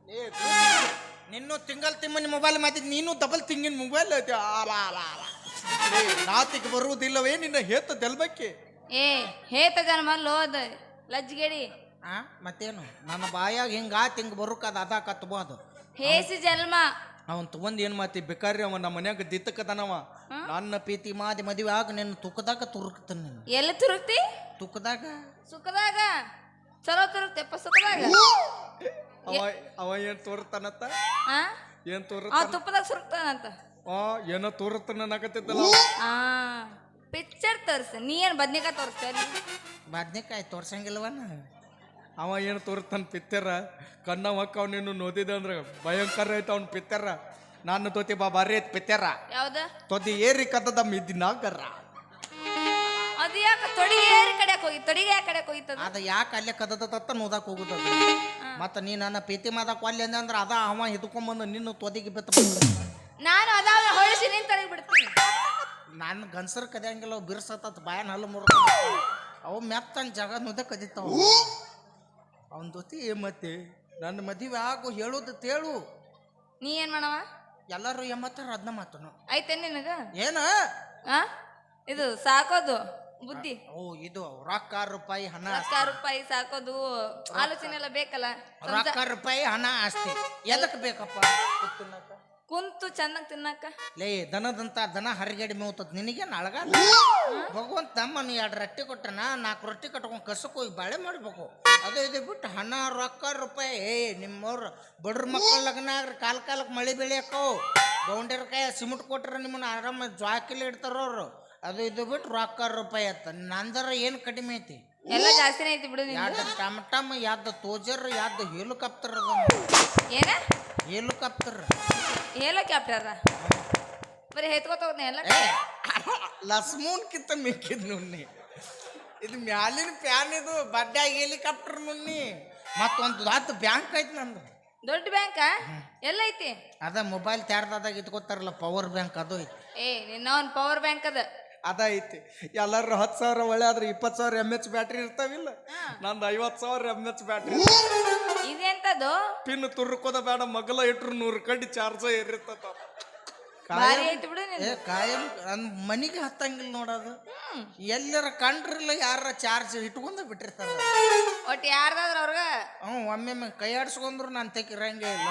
ಏ ನಿನ್ನೂ ತಿಂಗಲ್ ತಿಮ್ಮನ ಮೊಬೈಲ್ ಮಾತಿದ್ ನೀನು double ತಿಂಗಿನ mobile ನಾತಿಗೆ ಬರುವುದಿಲ್ಲವೇ ನಿನ್ನ ಹೇತ ದೆಲ್ಬಕ್ಕೆ ಏ ಹೇತ ಜನ್ಮ ಲೋದ ಲಜ್ಜಿಗೇಡಿ ಮತ್ತೇನು ನನ್ನ ಬಾಯಾಗ ಹಿಂಗಾತ್ ಹಿಂಗ ಬರುಕದ ಅದ ಕತ್ಬೋದು ಹೇಸಿ ಜನ್ಮ ಅವನ್ ತಗೊಂಡ್ ಏನ್ ಮಾತಿ ಬೇಕಾರಿ ಅವ ನಮ್ಮ ಮನ್ಯಾಗ ದಿತ್ತಕದನವ ನನ್ನ ಪ್ರೀತಿ ಮಾದಿ ಮದುವೆ ಆಗ ನಿನ್ನ ತುಕದಾಗ ತುರುಕ್ತಾನ ನೀನು ಎಲ್ಲಿ ತುರುಕ್ತಿ ತುಕದಾಗ ಸುಖದಾಗ ಚಲೋ ತುರುಕ್ತೆಪ್ಪ ಸುಖದಾಗ ಅವ ಏನ್ ತೋರ್ತಾನತ್ತ ಏನ್ ತುಪ್ಪದಾಗ ಸುರುಕ್ತಾನಂತ ಏನೋ ತೋರ್ತಾನ ಅನ್ನಕತ್ತಿದ್ದಲ್ಲ ಪಿಕ್ಚರ್ ತೋರ್ಸ ನೀ ಏನ್ ಬದ್ನಿಕಾಯಿ ತೋರಿಸ್ತ ಬದ್ನಿಕಾಯಿ ತೋರ್ಸಂಗಿಲ್ವನ ಅವ ಏನು ತೋರ್ತಾನ ಪಿತ್ತರ ಕಣ್ಣ ಮಕ್ಕ ನೀನು ನೋದಿದೆ ಅಂದ್ರೆ ಭಯಂಕರ ಐತ ಅವ್ನ ಪಿತ್ತರ ನಾನು ತೋತಿ ಬಾರಿ ಐತ್ ಪಿತ್ತರ ಯಾವ್ದ ತೊದಿ ಏರಿ ಕದ್ದದ ಮಿದ್ದಿನಾಗರ ಅದು ಯಾಕೆ ತೊಡಿಗೆ ಏರಿ ಕಡೆಕ್ ಹೋಗಿ ತೊಡಿಗೆ ಯಾಕೆ ಕಡೆಕ್ ಹೋಗಿತ್ತದ ಅದ ಯಾಕೆ ಅಲ್ಲೇ ಕದದತ್ತ ನೋದಾಕ್ ಹೋಗುದ ಮತ್ತ ನೀ ನನ್ನ ಪ್ರೀತಿ ಮಾದಕ್ ಒಲ್ಲೆ ಅಂದೆ ಅಂದ್ರೆ ಅದ ಅವ ಹಿಡ್ಕೊಂಬಂದು ನಿನ್ನ ತೊದಿಗೆ ಬಿತ್ತ ನಾನು ಅದಾವ ಹೊಳಿಸಿ ನಿನ್ ತಡೆಗೆ ಬಿಡ್ತೀನಿ ನಾನು ಗನ್ಸರ್ ಕದಿಯಂಗಿಲ್ಲ ಅವು ಬಿರ್ಸತ್ತ ಬಾಯನ್ ಹಲ್ಲು ಮುರ ಅವು ಮೆತ್ತನ್ ಜಾಗ ನೋದ ಕದಿತಾವ ಅವನ ಜೊತೆ ಮತ್ತೆ ನನ್ನ ಮದುವೆ ಆಗು ಹೇಳುದು ತೇಳು ನೀ ಏನ್ ಮಾಡವ ಎಲ್ಲರೂ ಎಂಬತ್ತಾರ ಅದನ್ನ ಮಾತನು ಐತೆ ನಿನಗ ಏನ ಇದು ಸಾಕೋದು ಬುದ್ಧಿ ಓ ಇದು ರೊಕ್ಕ ರೂಪಾಯಿ ಹಣ ರೂಪಾಯಿ ಸಾಕೋದು ಆಲೋಚನೆ ಎಲ್ಲ ಬೇಕಲ್ಲ ರೊಕ್ಕ ರೂಪಾಯಿ ಹಣ ಆಸ್ತಿ ಎದಕ್ ಬೇಕಪ್ಪ ಕುಂತು ಚೆನ್ನಾಗಿ ತಿನ್ನಕ ಲೇ ದನದಂತ ದನ ಹರಿಗಡಿ ಮೇವ್ತದ ನಿನಗೆ ನಳಗ ಭಗವಂತ ತಮ್ಮನು 2 ರೊಟ್ಟಿ ಕೊಟ್ಟನ 4 ರೊಟ್ಟಿ ಕಟ್ಕೊಂಡು ಕಸಕ್ಕೆ ಹೋಗಿ ಬಾಳೆ ಮಾಡ್ಬೇಕು ಅದು ಇದು ಬಿಟ್ಟು ಹಣ ರೊಕ್ಕ ರೂಪಾಯಿ ನಿಮ್ಮವ್ರು ಬಡ್ರ ಮಕ್ಕಳ ಲಗ್ನ ಆಗ್ರಿ ಕಾಲಕ್ಕೆ ಮಳೆ ಬೆಳೆ ಹಾಕವು ಗೌಂಡ್ಯರ ಕೈ ಸಿಮೆಂಟ್ ಕೊಟ್ರೆ ನಿಮ್ಮನ್ನ ಆರಾಮ ಜ್ವಾಕಿಲಿ ಇಡ್ತಾರ ಅವ್ರು ಅದು ಇದು ಬಿಟ್ಟು ರೊಕ್ಕ ರೂಪಾಯಿ ಅತ್ತ ನಂದರ ಏನು ಕಡಿಮೆ ಐತಿ ಎಲ್ಲ ಜಾಸ್ತಿನೇ ಐತಿ ಬಿಡು ಯಾವ್ದು ಟಮಟಮ್ ಯಾವ್ದು ತೋಜರ್ ಯಾವ್ದು ಹೆಲಿಕಾಪ್ಟರ್ ಅದ ಏನ ಹೆಲಿಕಾಪ್ಟರ್ ಹೆಲಿಕಾಪ್ಟರ್ ಬರೀ ಹೆತ್ಕೋತ ಹೋಗ್ತೀನಿ ಎಲ್ಲ ಲಸ್ಮೂನ್ಕಿಂತ ಮಿಕ್ಕಿದ್ ನುಣ್ಣಿ ಇದು ಮ್ಯಾಲಿನ ಪ್ಯಾನ್ ಇದು ಬಡ್ಡ್ಯಾಗ ಹೆಲಿಕಾಪ್ಟರ್ ನುಣ್ಣಿ ಮತ್ತೊಂದು ದೊಡ್ಡ ಬ್ಯಾಂಕ್ ಐತಿ ನಂದು ದೊಡ್ಡ ಬ್ಯಾಂಕ ಎಲ್ಲ ಐತಿ ಅದ ಮೊಬೈಲ್ ತ್ಯಾರದಾಗ ಇಟ್ಕೋತಾರಲ್ಲ ಪವರ್ ಬ್ಯಾಂಕ್ ಅದು ಐತಿ ನಿನ್ನ ಒಂದು ಪವರ್ ಬ್ಯಾಂಕ್ ಅದ ಐತಿ ಎಲ್ಲಾರು 10,000 ಒಳ್ಳೆ ಆದ್ರೆ 20,000 mAh ಬ್ಯಾಟ್ರಿ ಇರ್ತಾವಿಲ್ಲ ನಂದು 50,000 mAh ಬ್ಯಾಟ್ರಿ ಇದೆಂತದು ಪಿನ್ ತುರ್ಕೋದ ಬೇಡ ಮಗಲ ಇಟ್ರು 100 ಕಡ್ಡಿ ಚಾರ್ಜ್ ಏರಿರ್ತತ ಕಾಯಂ ಮನಿಗೆ ಹತ್ತಂಗಿಲ್ಲ ನೋಡೋದು ಎಲ್ಲರ ಕಂಡ್ರಿಲ್ಲ ಯಾರ ಚಾರ್ಜ್ ಇಟ್ಕೊಂಡ ಬಿಟ್ಟಿರ್ತಾರ ಒಟ್ಟು ಯಾರ್ದಾದ್ರ ಅವ್ರಗ ಒಮ್ಮೆ ಕೈ ಆಡ್ಸ್ಕೊಂಡ್ರು ನಾನು ತೆಗಿರಂಗೆ ಇಲ್ಲ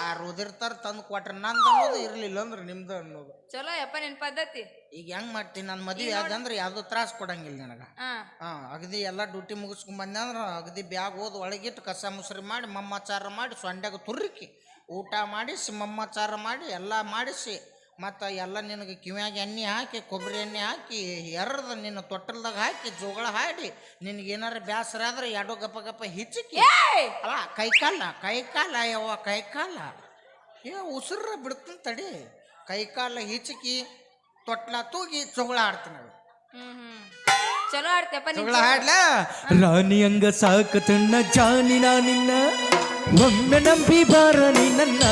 ಯಾರು ಓದಿರ್ತಾರ ತಂದು ಕೊಟ್ರೆ ನಂದು ಅನ್ನೋದು ಇರ್ಲಿಲ್ಲ ಅಂದ್ರೆ ನಿಮ್ದು ಅನ್ನೋದು ಚಲೋ ಯಪ್ಪ ನಿನ್ ಪದ್ಧತಿ ಈಗ ಹೆಂಗ್ ಮಾಡ್ತೀನಿ ನನ್ನ ಮದುವೆ ಯಾವ್ದಂದ್ರೆ ಯಾವ್ದು ತ್ರಾಸ ಕೊಡಂಗಿಲ್ಲ ನನಗ ಅಗದಿ ಎಲ್ಲ ಡ್ಯೂಟಿ ಮುಗಿಸ್ಕೊಂಡ್ ಬಂದೆ ಅಂದ್ರೆ ಅಗದಿ ಬ್ಯಾಗ್ ಓದ್ ಒಳಗಿಟ್ಟು ಕಸ ಮುಸ್ರಿ ಮಾಡಿ ಮಮ್ಮಚಾರ ಮಾಡಿ ಸೊಂಡ್ಯಾಗ ತುರ್ರಿಕಿ ಊಟ ಮಾಡಿಸಿ ಮಮ್ಮಚಾರ ಮಾಡಿ ಎಲ್ಲ ಮಾಡಿಸಿ ಮತ್ತು ಎಲ್ಲ ನಿನಗೆ ಕಿವ್ಯಾಗ ಎಣ್ಣೆ ಹಾಕಿ ಕೊಬ್ಬರಿ ಎಣ್ಣೆ ಹಾಕಿ ಎರ್ದು ನಿನ್ನ ತೊಟ್ಟಲ್ದಾಗ ಹಾಕಿ ಜೋಗಳ ಹಾಡಿ ನಿನಗೇನಾರ ಬೇಸರ ಆದ್ರೆ ಎರಡು ಗಪ್ಪ ಹಿಚ್ಚಕಿ ಅಲ್ಲ ಕೈಕಾಲ ಯವ್ವ ಕೈಕಾಲ ಉಸಿರ ಬಿಡ್ತೀನಿ ತಡಿ ಕೈಕಾಲ ಹಿಚ್ಚಕಿ ತೊಟ್ಲ ತೂಗಿ ಜೋಗಳ ಆಡ್ತೀನಿ ಚಲೋ ಆಡ್ತೇಪ್ಪ ಜೋಗಳ ಹಾಡ್ಲ ರಾಣಿ ಹಂಗ ಸಾಕತಣ್ಣ ಜಾನಿನ ನಿನ್ನ ಒಮ್ಮೆ ನಂಬಿ ಬಾರಣಿ ನನ್ನ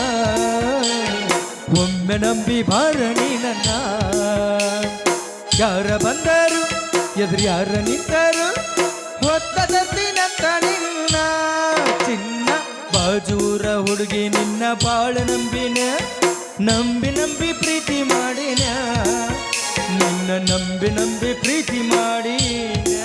ಒಮ್ಮೆ ನಂಬಿ ಬಾರಣಿ ನನ್ನ ಯಾರ ಬಂದರು ಎದುರು ಯಾರ ನಿಂತರು ಹೊತ್ತದತ್ತಿನಂತ ನಿನ್ನ ಚಿನ್ನ ಬಾಜೂರ ಹುಡುಗಿ ನಿನ್ನ ಬಾಳ ನಂಬಿನ ನಂಬಿ ಪ್ರೀತಿ ಮಾಡಿನ ನಿನ್ನ ನಂಬಿ ಪ್ರೀತಿ ಮಾಡಿನ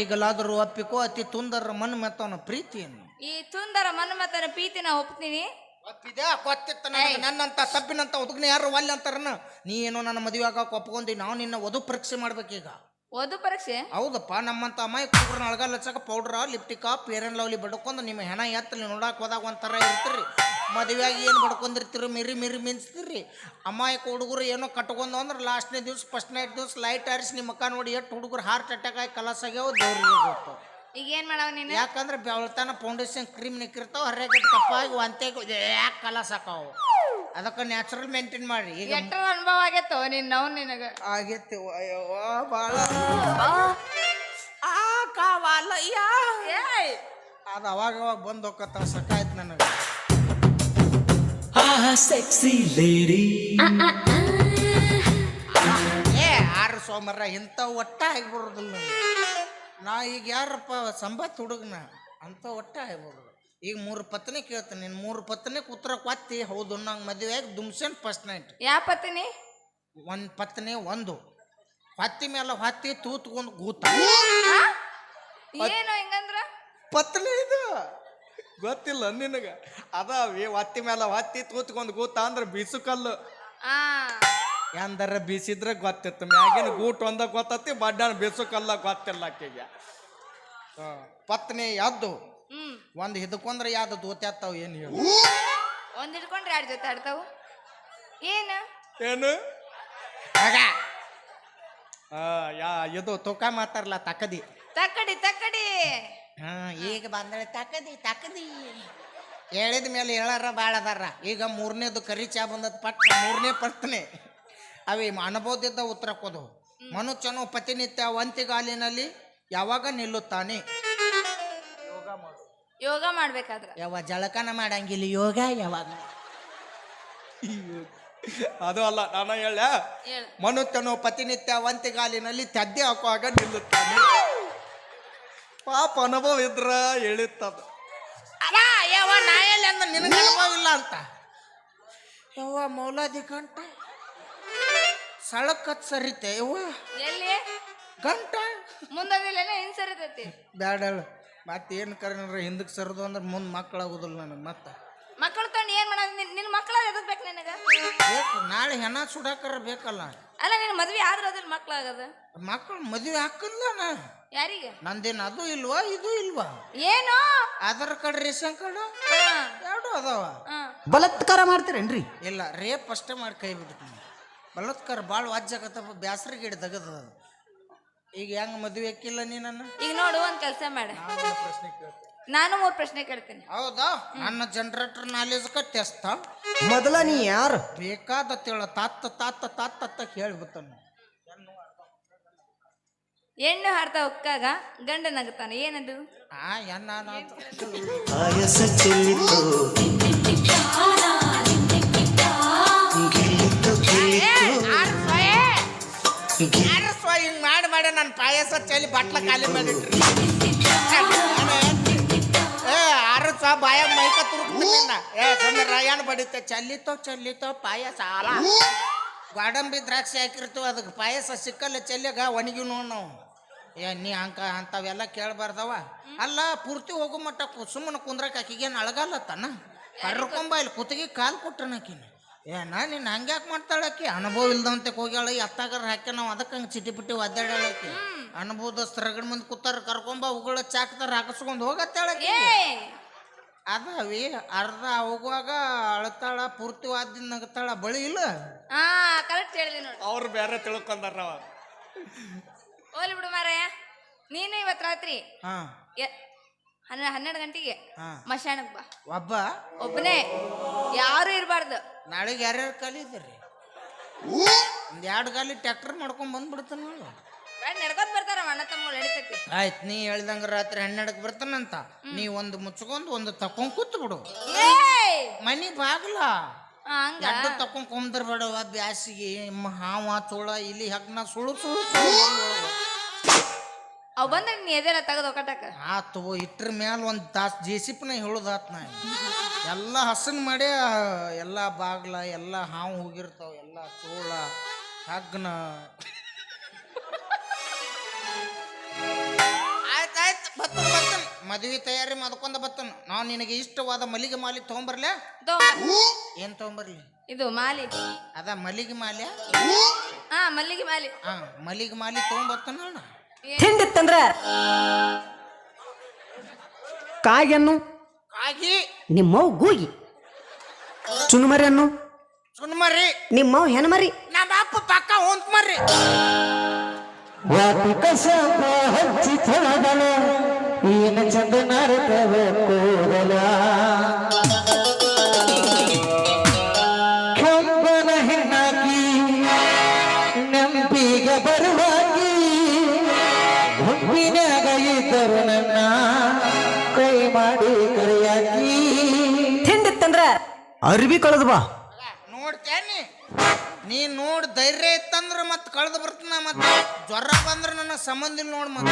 ಈಗಲಾದರೂ ಅಪ್ಪಿಕೋ ಅತಿ ತುಂದರ ಮನ್ ಮೆತ್ತವನ ಪ್ರೀತಿಯನ್ನು ಈ ತುಂದರ ಮನ್ಮತನ ಪ್ರೀತಿನ ಒಪ್ತೀನಿ ಒಪ್ಪಿದೆ ಗೊತ್ತಿತ್ತ ನನ್ನಂತ ತಪ್ಪಿನಂತ ಹುಡುಗನ ಯಾರು ಒಲ್ಲೆ ಅಂತಾರನ ನೀ ಏನೋ ನನ್ನ ಮದುವೆ ಆಗಕ್ಕೆ ಒಪ್ಕೊಂಡಿ ನಾವು ನಿನ್ನ ವಧು ಪರೀಕ್ಷೆ ಮಾಡ್ಬೇಕೀಗ ವಧು ಪರೀಕ್ಷೆ ಹೌದಪ್ಪ ನಮ್ಮಂತ ಅಮ್ಮಾಯಿ ಕುಡ್ರನ್ನ ಅಳಗಾಲ ಹಚ್ಚಕ ಪೌಡ್ರ ಲಿಪ್ಟಿಕ ಫೇರ್ ಅಂಡ್ ಲವ್ಲಿ ಬಡ್ಕೊಂಡು ನಿಮ್ಮ ಹೆಣ ಎತ್ತಲಿ ನೋಡಕ್ಕೆ ಹೋದಾಗ ಒಂಥರ ಇರ್ತೀರಿ ಮದುವೆಯಾಗಿ ಏನು ಬಡ್ಕೊಂಡಿರ್ತೀರಿ ಮಿರಿ ಮಿಂಚ್ತೀರಿ ಅಮ್ಮಾಯಿಕ ಹುಡುಗರು ಏನೋ ಕಟ್ಕೊಂಡು ಅಂದ್ರೆ ಲಾಸ್ಟ್ನೇ ದಿವ್ಸ ಫಸ್ಟ್ ನೈಟ್ ದಿವ್ಸ ಲೈಟ್ ಆರಿಸಿ ನಿಮ್ಮ ಮಕ್ಕ ನೋಡಿ ಎಷ್ಟು ಹುಡುಗರು ಹಾರ್ಟ್ ಅಟ್ಯಾಕ್ ಆಗಿ ಕಲಸ್ ಆಗ್ಯಾವ ದೇವ್ರಿಗೆ ಗೊತ್ತು ಈಗ ಏನ್ ಮಾಡವ ನೀನು ಯಾಕಂದ್ರೆ ಬೆಳತಾನ ಫೌಂಡೇಶನ್ ಕ್ರೀಮ್ ನಿಕ್ಕಿರ್ತಾವ ಹರ್ಯಾಗಟ್ಟು ಕಪ್ಪಾಗಿ ಒಂತೆಗೆ ಯಾಕೆ ಕಲಸ್ ಹಾಕಾವು ಅದಕ್ಕೆ ನ್ಯಾಚುರಲ್ ಮೇಂಟೈನ್ ಮಾಡಿ ಈಗ ಎಷ್ಟು ಅನುಭವ ಆಗೈತೋ ನಾವು ನಿನಗ ಆಗೈತಿ ಭಾಳ ಕಾವಾಲಯ್ಯ ಅದು ಅವಾಗ ಬಂದು ಹೋಗತ್ತ ಸಕಾಯ್ತು ನನಗೆ ಸೆಕ್ಸಿ ಲೇಡಿ ಆರು ಸೋಮರ ಇಂಥ ಒಟ್ಟ ಆಗಿಬಿಡೋದಿಲ್ಲ ನಾ ಈಗ ಯಾರಪ್ಪ ಸಂಬತ್ ಹುಡುಗನ ಅಂತ ಒಟ್ಟ ಆಗ್ಬೋದು ಈಗ 3 ಪತ್ನಿ ಕೇಳ್ತೀನಿ ನೀನು 3 ಪತ್ನಿ ಉತ್ತರ ಕೊತ್ತಿ ಹೌದು ನಂಗೆ ಮದುವೆ ಆಗಿ ದುಮ್ಸೇನ್ ಫಸ್ಟ್ ನೈಟ್ ಯಾವ ಪತ್ನಿ? ಒಂದು ಪತ್ನಿ ಒಂದು ಹೊತ್ತಿ ಮೇಲೆ ಹೊತ್ತಿ ತೂತ್ಕೊಂಡು ಗೂತ ಏನು ಹಿಂಗಂದ್ರ? ಪತ್ನಿ ಇದು ಗೊತ್ತಿಲ್ಲ ನಿನಗ ಅದಾವಿ ಹೊತ್ತಿ ಮೇಲೆ ಹೊತ್ತಿ ತೂತ್ಕೊಂಡು ಗೂತ ಅಂದ್ರೆ ಬೀಸು ಕಲ್ಲು ಆ ಎಂದರ ಬೀಸಿದ್ರೆ ಗೊತ್ತಿತ್ತು ಮ್ಯಾಗಿನ ಗೂಟ್ ಒಂದ ಗೊತ್ತತಿ ಬಡ್ಡಾಣ ಬೀಸು ಕಲ್ಲ ಗೊತ್ತಿಲ್ಲ ಆಕೆಗೆ ಪತ್ನಿ ಯಾವ್ದು ಒಂದು ಹಿಡ್ಕೊಂಡ್ರೆ ಯಾವ್ದು ದೋತ್ಯಾತ್ತಾವ ಏನು ಹೇಳು ಒಂದ್ ಹಿಡ್ಕೊಂಡ್ರೆ 2 ಜೊತೆ ಆಡ್ತಾವು ಏನು ಏನು ಆಗ ಇದು ತೂಕ ಮಾತಾರಲ್ಲ ತಕದಿ ತಕ್ಕಡಿ ತಕ್ಕಡಿ ಈಗ ಬಂದಳೆ ತಕದಿ ಹೇಳಿದ ಮೇಲೆ ಹೇಳಾರ ಭಾಳ ಅದಾರ ಈಗ 3ನೇದು ಕರಿ ಚಾ ಬಂದದ ಪಟ್ಟ 3ನೇ ಪತ್ನಿ ಅವಿ ಅನುಭವದಿದ್ದ ಉತ್ತರ ಕೊದು ಮನುಷ್ಯನು ಪ್ರತಿನಿತ್ಯ ಒಂತಿಗಾಲಿನಲ್ಲಿ ಯಾವಾಗ ನಿಲ್ಲುತ್ತಾನೆ? ಯೋಗ ಮಾಡ್ಬೇಕಾದ್ರ ಯಾವ ಜಳಕನ ಮಾಡಂಗಿಲ್ಲ ಯೋಗ ಯಾವಾಗ ಅದು ಅಲ್ಲ ನಾನು ಹೇಳ ಹೇಳು. ಮನುಷ್ಯನು ಪ್ರತಿನಿತ್ಯ ಒಂತಿಗಾಲಿನಲ್ಲಿ ತದ್ದೆ ಹಾಕುವಾಗ ನಿಲ್ಲುತ್ತಾನೆ. ಪಾಪ ಅನುಭವ ಇದ್ರ ಹೇಳಿತ್ತದ ಅಲ್ಲ ಯಾವ ನಾಯಲ್ಲಿ ಅಂದ ನಿನಗೆ ಅನುಭವ ಇಲ್ಲ ಅಂತ ಯವ್ವ ಮೌಲಾದಿ ಗಂಟ ಸಳಕತ್ ಸರಿತೆ ಯವ್ವ ಎಲ್ಲಿ ಗಂಟ ಮುಂದಿಲ್ಲ ಹಿಂಸರಿತೈತಿ ಬ್ಯಾಡಳ ಮತ್ತೇನು ಕರೆನ್ರ ಹಿಂದಕ್ಕೆ ಸರಿದು ಅಂದ್ರೆ ಮುಂದೆ ಮಕ್ಕಳಾಗೋದಿಲ್ಲ ನನಗೆ ಮತ್ತೆ ಮಕ್ಕಳು ತಗೊಂಡು ಏನ್ ಮಾಡೋದು? ನಿನ್ನ ಮಕ್ಕಳ ಎದಕ್ ಬೇಕು ನಿನಗ? ಬೇಕು ನಾಳೆ ಹೆಣ ಸುಡಾಕರ ಬೇಕಲ್ಲ. ಅಲ್ಲ ನಿನ್ನ ಮದ್ವೆ ಆದ್ರ ಅದ್ರ ಮಕ್ಳಾಗದ ಮಕ್ಕಳು ಮದುವೆ ಹಾಕಲ್ಲ ನಾ ಯಾರಿಗೆ? ನಂದೇನು ಅದು ಇಲ್ವಾ ಇದು ಇಲ್ವಾ? ಏನು ಆಧಾರ್ ಕಾರ್ಡ್ ರೇಷನ್ ಕಾರ್ಡ್ ಎರಡು ಅದಾವ. ಬಲಾತ್ಕಾರ ಮಾಡ್ತೀರೇನ್ರಿ? ಇಲ್ಲ ರೇಪ್ ಅಷ್ಟೇ ಮಾಡಿ ಕೈ ಬಿಡ್ತೀನಿ. ಬಲಾತ್ಕಾರ ಭಾಳ ವಾಜ್ಯಾಗತ್ತಪ್ಪ ಬ್ಯಾಸ್ರಿಗೆ ಹಿಡ್ದಗದ. ಈಗ ಹೆಂಗ ಮದುವೆ ಹಾಕಿಲ್ಲ ನೀ ನನ್ನ? ಈಗ ನೋಡು ಒಂದ್ ಕೆಲಸ ಮಾಡ, ಪ್ರಶ್ನೆ ಕೇಳ್ತೀನಿ. ನಾನು 3 ಪ್ರಶ್ನೆ ಕೇಳ್ತೀನಿ. ಹೌದಾ? ನನ್ನ ಜನರೇಟರ್ ನಾಲೆಜ್ ಟೆಸ್ಟ್ ಮೊದಲ ನೀ ಯಾರು ಬೇಕಾದ ತಿಳ ತಾತ ತಾತ ತಾತ ತಾತ ಹೇಳ್ಬಿಡ್ತಾನ. ಹೆಣ್ಣು ಹಾಡ್ತಾ ಉಕ್ಕಾಗ ಗಂಡ ನಗುತ್ತಾನೆ, ಏನದು? ಆಯಸ ಚೆಲ್ಲಿತು ಹಿಂಗ್ ಮಾಡಿ ನನ್ನ ಪಾಯಸ ಚೆಲ್ಲಿ ಬಟ್ಲ ಖಾಲಿ ಮಾಡಿಟ್ರಿ. ಆರಸ ಬಾಯ ಮೈಕ ತುರುಕ್ತಿನ್ನ ರಾಯಣ್ಣ ಬಡಿತ ಚೆಲ್ಲಿತೋ ಪಾಯಸ ಅಲ್ಲ. ಗೋಡಂಬಿ ದ್ರಾಕ್ಷಿ ಹಾಕಿರ್ತೀವಿ ಅದಕ್ಕೆ ಪಾಯಸ ಸಿಕ್ಕಲ್ಲ ಚೆಲ್ಲಿಗ ಒಣಗಿ ನೋಡ್ ನಾವು. ನೀ ಅಂಥವೆಲ್ಲ ಕೇಳಬಾರ್ದವ. ಅಲ್ಲ ಪೂರ್ತಿ ಹೋಗೋ ಮಟ್ಟ ಸುಮ್ಮನೆ ಕುಂದ್ರಕ್ಕೆ ಆಕಿಗೇನು ಅಳಗಲ್ಲತ್ತಾನ? ಕರ್ಕೊಂಬ ಇಲ್ಲಿ ಕುತ್ತಿಗೆ ಕಾಲು ಕೊಟ್ಟನಕಿನ. ನೀನು ಹಂಗ್ಯಾಕೆ ಮಾಡ್ತಾಳಕಿ? ಅನುಭವ ಇಲ್ದಂತೆ ಹೋಗ್ಯಾಳ ಎತ್ತಾಗಾರ ಹಾಕಿ ನಾವು ಅದಕ್ಕೆ ಹಂಗೆ ಚಿಟಿ ಬಿಟ್ಟಿ ಒದ್ದಾಡಾಳಕಿ. ಅನುಭವದಸ್ತ ರಗಡ್ ಮಂದಿ ಕೂತಾರ ಕರ್ಕೊಂಬ ಉಗುಳ ಚಾಕ್ತಾರ ಹಾಕಿಸ್ಕೊಂಡು ಹೋಗತ್ತಾಳಕಿ. ಅದಾವಿ ಅರ್ಧ ಹೋಗುವಾಗ ಅಳತಾಳ ಪೂರ್ತಿ ವಾದ್ದಿಂದ ನಗತಾಳ ಬಳಿ ಇಲ್ಲ. ಕರೆಕ್ಟ್ ಹೇಳಿದೆ ನೋಡಿ. ಅವ್ರು ಬೇರೆ ತಿಳ್ಕೊಂಡಾರ. ಹೋಗ್ಲಿ ಬಿಡು ಮಾರಾಯ. ನೀನು ಇವತ್ತು ರಾತ್ರಿ 12 ಗಂಟೆಗೆ ಮಶಾಣಕ್ ಬಾ. ಒಬ್ಬನೇ, ಯಾರು ಇರಬಾರ್ದು. ನಾಳೆಗೆ ಯಾರ್ಯಾರು ಕಲಿದ್ರಿ? ಒಂದ್ 2 ಗಾಲಿ ಟ್ರ್ಯಾಕ್ಟರ್ ಮಾಡ್ಕೊಂಡ್ ಬಂದ್ಬಿಡ್ತಾನ. ನಡ್ಕೊಂಡ್ ಬರ್ತಾರ ಅಣ್ಣ ತಮ್ಮಗಳು, ನಡೀತೈತಿ. ಆಯ್ತು, ನೀ ಹೇಳ್ದಂಗ ರಾತ್ರಿ 12ಕ್ಕೆ ಬರ್ತಾನಂತ. ನೀ ಒಂದು ಮುಚ್ಕೊಂಡು ಒಂದು ತಕೊಂಡ್ ಕೂತ್ ಬಿಡು ಮನಿ ಬಾಗ್ಲ. ಎಡ್ಡು ತಕೊಂಡ್ ಕೊಂದರ್ಬೇಡವ ಬ್ಯಾಸಿಗೆ ಹಾವ ಚೋಳ ಇಲ್ಲಿ ಹಗ್ನ ಸುಳು ಅವ್ ಬಂದ್ರೆ ನೀ ಎದೆಲ್ಲ ತೆಗೆದು ಒಕ್ಕಟಕ ಆತು. ಇಟ್ರ ಮ್ಯಾಲ ಒಂದು ತಾಸು ಜೆಸಿಪಿನ ಹೇಳುದಾತ್. ನಾ ಎಲ್ಲ ಹಸನ್ ಮಾಡಿ ಎಲ್ಲ ಬಾಗ್ಲ ಎಲ್ಲ ಹಾವು ಹೋಗಿರ್ತಾವ, ಎಲ್ಲ ಚೋಳ ಹಗ್ನ. ಆಯ್ತಾಯ್ತು ಬರ್ತನ ಮದ್ವಿ ತಯಾರಿ ಮಾಡ್ಕೊಂಡ ಬರ್ತನ. ನಾವು ನಿನಗೆ ಇಷ್ಟವಾದ ಮಲ್ಲಿಗೆ ಮಾಲಿ ತಗೊಂಬರ್ಲೆ? ಏನ್ ತಗೊಂಬರ್ಲಿ? ಇದು ಮಾಲಿ ಅದ ಮಲ್ಲಿಗೆ ಮಾಲೆ. ಮಲ್ಲಿಗೆ ಮಾಲಿ. ಮಲ್ಲಿಗೆ ಮಾಲಿ ತಗೊಂಬರ್ತಾನ. ಹಿಂದಿತ್ತಂದ್ರ ಕಾಗೆನ್ನು ಕಾಗಿ, ನಿಮ್ಮವ್ ಗೂಗಿ, ಚುನುಮರಿಯನ್ನು ಸುನ್ಮರಿ, ನಿಮ್ಮವ್ ಹೆಣ್ಮರಿ, ನಮ್ಮ ಅಪ್ಪ ಪಕ್ಕ ಹೊಂತ ಮರ್ರಿ. ಹಚ್ಚಿ ಥಳದಳು ಏನು ಚಂದ ನರ್ತವ ಕೂದಲ, ಕಂಬನ ಹೆಣ್ಣಾಕಿ ನೆಂಪಿಗ ಬರುವಾಗಿ, ಹುಬ್ಬಿನಾಗ ಇದ್ದರು ನನ್ನ ಕೈ ಮಾಡಿ ಕರೆಯಾಕಿ. ತಿಂಡಿತ್ತಂದ್ರ ಅರ್ಬಿ ಕಳೆದು ಬಾ. ನೋಡ್ತೇನಿ ನೀ ನೋಡ್ ಧೈರ್ಯ ಇತ್ತಂದ್ರ ಮತ್ ಕಳೆದು ಬರ್ತಾನ. ಮತ್ತ ಜ್ವರ ಬಂದ್ರ ನನ್ನ ಸಂಬಂಧ ನೋಡ್. ಮತ್ತ